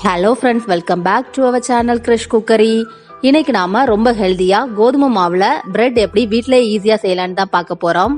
Hello friends, welcome back to our channel Krish cookery. இன்னைக்கு நாம ரொம்ப ஹெல்தியா கோதுமை மாவுல பிரெட் எப்படி வீட்டிலே ஈஸியா செய்யலான்னு தான் பார்க்க போறோம்.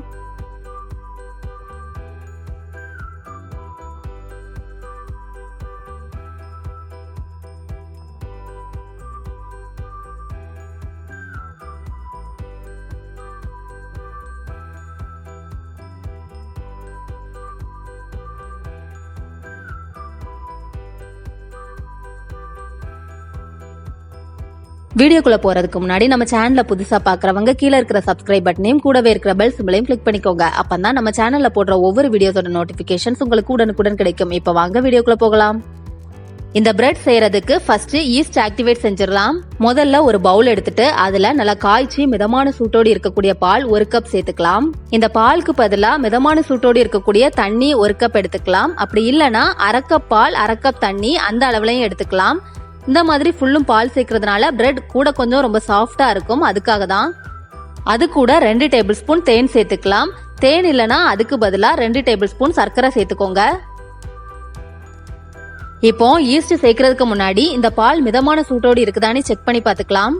வீடியோக்குள்ள போறதுக்கு முன்னாடி நம்ம சேனல்ல புதுசா பாக்குறவங்க கீழே இருக்கிற சப்ஸ்கிரைப் பட்டனையும் கூடவே இருக்கிற பெல் சிம்பலையும் கிளிக் பண்ணிக்கோங்க. அப்பதான் நம்ம சேனல்ல போடுற ஒவ்வொரு வீடியோஸோட நோட்டிபிகேஷன்ஸ் உங்களுக்கு உடனுக்குடன் கிடைக்கும். இப்ப வாங்க வீடியோக்குள்ள போகலாம். இந்த பிரெட் செய்யறதுக்கு ஃபர்ஸ்ட் ஈஸ்ட் ஆக்டிவேட் செஞ்சிடலாம். முதல்ல ஒரு பவுல் எடுத்துட்டு அதுல நல்லா காய்ச்சி மிதமான சூட்டோடு இருக்கக்கூடிய பால் 1 கப் சேர்த்துக்கலாம். இந்த பாலுக்கு பதிலா மிதமான சூட்டோடு இருக்கக்கூடிய தண்ணி 1 கப் எடுத்துக்கலாம். அப்படி இல்லைன்னா 1/2 கப் பால் 1/2 கப் தண்ணி அந்த அளவுலையும் எடுத்துக்கலாம். இந்த மாதிரி ஃபுல்லும் பால் சேர்க்கறதுனால பிரெட் கூட கொஞ்சம் ரொம்ப சாஃப்டா இருக்கும். அதுக்காக தான். அது கூட 2 டேபிள் ஸ்பூன் தேன் சேர்த்துக்கலாம். தேன் இல்லைன்னா அதுக்கு பதிலா 2 டேபிள் ஸ்பூன் சர்க்கரை சேர்த்துக்கோங்க. இப்போ ஈஸ்ட் சேர்க்கறதுக்கு முன்னாடி இந்த பால் மிதமான சூட்டோடு இருக்குதான்னு செக் பண்ணி பார்த்துக்கலாம்.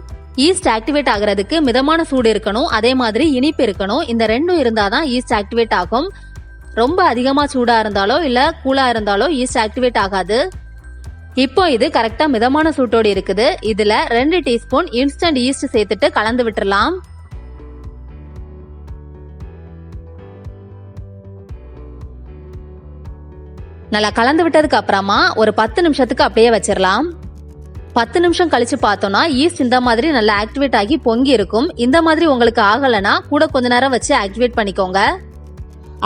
ஈஸ்ட் ஆக்டிவேட் ஆகுறதுக்கு மிதமான சூடு இருக்கணும், அதே மாதிரி இனிப்பு இருக்கணும். இந்த ரெண்டும் இருந்தாதான் ஈஸ்ட் ஆக்டிவேட் ஆகும். ரொம்ப அதிகமா சூடா இருந்தாலோ இல்ல கூலா இருந்தாலோ ஈஸ்ட் ஆக்டிவேட் ஆகாது. இப்போ இது கரெக்டா மிதமான சூட்டோடு இருக்குது. இதுல 2 டீஸ்பூன் இன்ஸ்டன்ட் ஈஸ்ட் சேர்த்துட்டு கலந்து விட்டுறலாம். நல்லா கலந்து விட்டதுக்கு அப்புறமா ஒரு 10 நிமிஷத்துக்கு அப்படியே வச்சிடலாம். 10 நிமிஷம் கழிச்சு பார்த்தோம்னா ஈஸ்ட் இந்த மாதிரி நல்லா ஆக்டிவேட் ஆகி பொங்கி இருக்கும். இந்த மாதிரி உங்களுக்கு ஆகலைன்னா கூட கொஞ்ச நேரம் வச்சு ஆக்டிவேட் பண்ணிக்கோங்க.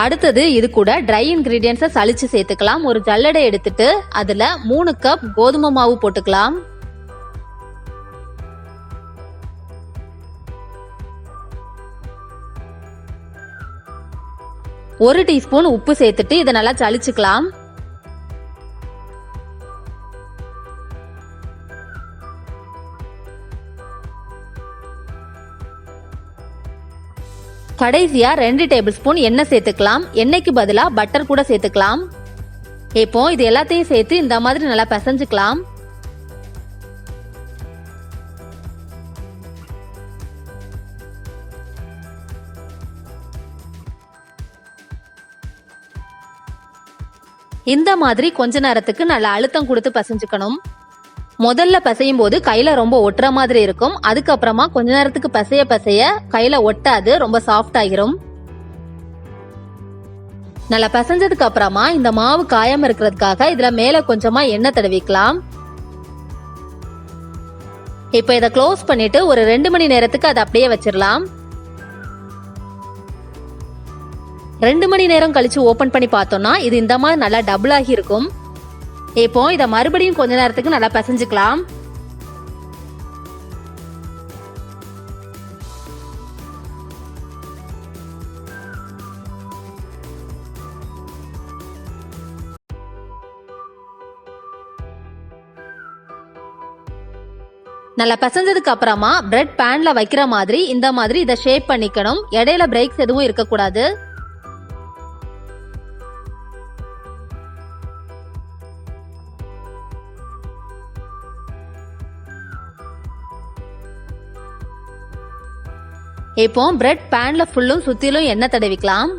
அடுத்தது இது கூட ட்ரை இன்கிரீடியன்ஸை சலிச்சு சேர்த்துக்கலாம். ஒரு ஜல்லடை எடுத்துட்டு அதுல 3 கப் கோதுமை மாவு போட்டுக்கலாம். ஒரு டீஸ்பூன் உப்பு சேர்த்துட்டு இதை நல்லா சலிச்சுக்கலாம். கடைசியா 2 டேபிள் ஸ்பூன் எண்ணெய் சேர்த்துக்கலாம். எண்ணெய்க்கு பதிலா பட்டர் கூட சேர்த்துக்கலாம். இப்போ இது எல்லாத்தையும் சேர்த்து இந்த மாதிரி நல்லா பிசைஞ்சுக்கலாம். இந்த மாதிரி கொஞ்ச நேரத்துக்கு நல்லா அழுத்தம் கொடுத்து பிசைஞ்சுக்கணும். முதல்ல பிசையும் போது கையில ரொம்ப ஒட்டுற மாதிரி இருக்கும். அதுக்கப்புறமா கொஞ்ச நேரத்துக்கு பிசைய கையில ஒட்டாது, ரொம்ப சாஃப்ட் ஆகிரும். நல்லா பிசைஞ்சதுக்கு அப்புறமா இந்த மாவு காயாம இருக்கிறதுக்காக இதுல மேல கொஞ்சமா எண்ணெய் தடவிக்கலாம். இப்ப இதை க்ளோஸ் பண்ணிட்டு ஒரு 2 மணி நேரத்துக்கு அதை அப்படியே வச்சிடலாம். 2 மணி நேரம் கழிச்சு ஓபன் பண்ணி பார்த்தோம்னா இது இந்த மாதிரி நல்லா டபுள் ஆகி இருக்கும். இப்போ இத மறுபடியும் கொஞ்ச நேரத்துக்கு நல்லா பிசைஞ்சுக்கலாம். நல்லா பிசைஞ்சதுக்கு அப்புறமா பிரெட் பேன்ல வைக்கிற மாதிரி இந்த மாதிரி இதை ஷேப் பண்ணிக்கணும். இடையில பிரேக்ஸ் எதுவும் இருக்கக்கூடாது. இப்போ பிரெட் பேன்ல ஃபுல்லும் சுத்திலும் எண்ணெய் தடவிக்கலாம்.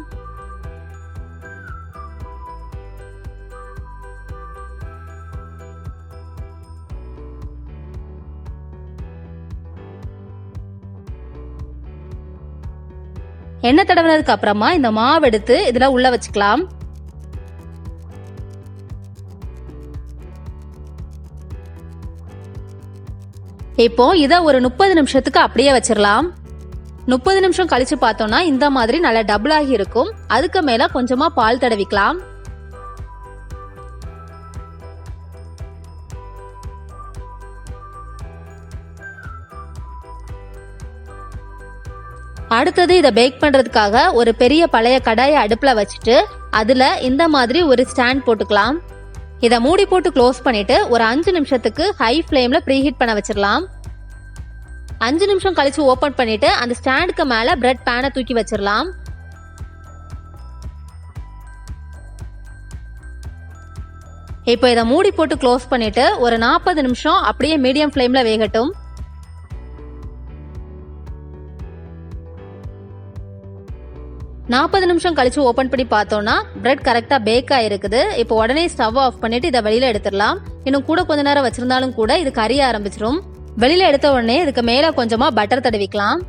எண்ணெய் தடவினதுக்கு அப்புறமா இந்த மாவு எடுத்து இதுல உள்ள வச்சுக்கலாம். இப்போ இத ஒரு 30 நிமிஷத்துக்கு அப்படியே வச்சிடலாம். 30 நிமிஷம் கழிச்சு பார்த்தோம்னா இந்த மாதிரி நல்லா டபுள் ஆகி இருக்கும். அதுக்கு மேல கொஞ்சமா பால் தடவிக்கலாம். அடுத்தது இதை பேக் பண்றதுக்காக ஒரு பெரிய பழைய கடாயை அடுப்புல வச்சுட்டு அதுல இந்த மாதிரி ஒரு ஸ்டாண்ட் போட்டுக்கலாம். இதை மூடி போட்டு க்ளோஸ் பண்ணிட்டு ஒரு 5 நிமிஷத்துக்கு ஹை ஃப்ளேம்ல ப்ரீஹீட் பண்ண வச்சிடலாம். 5 நிமிஷம் கழிச்சு ஓபன் பண்ணிட்டு அந்த ஸ்டாண்டுக்கு மேல பிரெட் பேனை தூக்கி வச்சிடலாம். இப்போ இதை மூடி போட்டு க்ளோஸ் பண்ணிட்டு ஒரு 40 நிமிஷம் அப்படியே மீடியம் ஃப்ளேம்ல வேகட்டும். நாற்பது நிமிஷம் கழிச்சு ஓபன் பண்ணி பார்த்தோம்னா பிரெட் கரெக்டா பேக் ஆயிருக்குது. இப்போ உடனே ஸ்டவ் ஆஃப் பண்ணிட்டு இதை வெளியில எடுத்துடலாம். இன்னும் கூட கொஞ்ச நேரம் வச்சிருந்தாலும் கூட இது கரிய ஆரம்பிச்சிடும். வெளியில எடுத்த உடனே இதுக்கு மேல கொஞ்சமா பட்டர் தடவிக்கலாம்.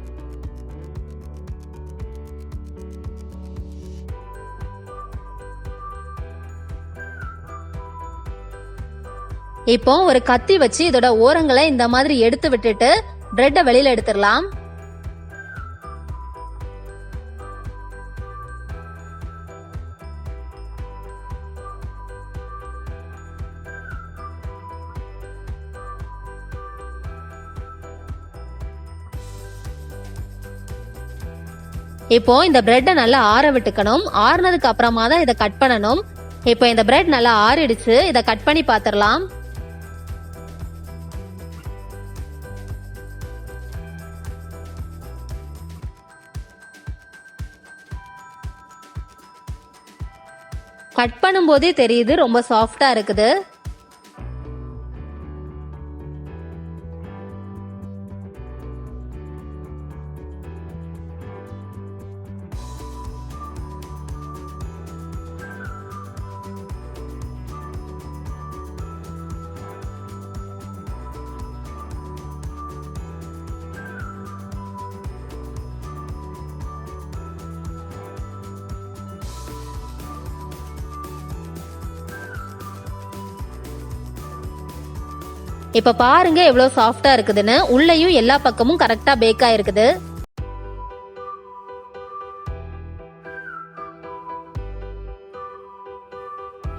இப்போ ஒரு கத்தி வச்சு இதோட ஓரங்களை இந்த மாதிரி எடுத்து விட்டுட்டு பிரெட்டை வெளியில எடுத்துடலாம். இப்போ இந்த பிரெட்டை நல்லா ஆற விட்டுக்கணும். ஆறுனதுக்கு அப்புறமா தான் இதை கட் பண்ணணும். இப்போ இந்த பிரெட் நல்லா ஆறிடுச்சு. இதை கட் பண்ணி பாத்திரலாம். கட் பண்ணும் போதே தெரியுது ரொம்ப சாஃப்டா இருக்குது. இப்ப பாருங்க எவ்வளவு சாஃப்டா இருக்குதுன்னு. உள்ளேயும் எல்லா பக்கமும் கரெக்டா பேக் ஆயிருக்குது.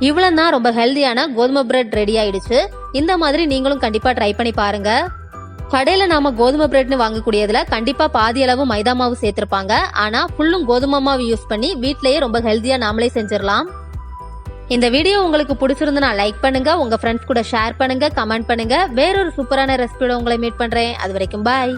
இவ்வளவுதான் ரொம்ப ஹெல்தியான கோதுமை பிரெட் ரெடி ஆயிடுச்சு. இந்த மாதிரி நீங்களும் கண்டிப்பா ட்ரை பண்ணி பாருங்க. கடையில நாம கோதுமை பிரெட்னு வாங்கக்கூடியதுல கண்டிப்பா பாதி அளவு மைதா மாவு சேர்த்திருப்பாங்க. ஆனா ஃபுல்லும் கோதுமை மாவு யூஸ் பண்ணி வீட்லயே ரொம்ப ஹெல்தியா நாமளே செஞ்சிடலாம். இந்த வீடியோ உங்களுக்கு பிடிச்சிருந்தா லைக் பண்ணுங்க, உங்க ஃப்ரெண்ட்ஸ் கூட ஷேர் பண்ணுங்க, கமெண்ட் பண்ணுங்க. வேறொரு சூப்பரான ரெசிபியோட உங்களை மீட் பண்றேன். அது வரைக்கும் பாய்.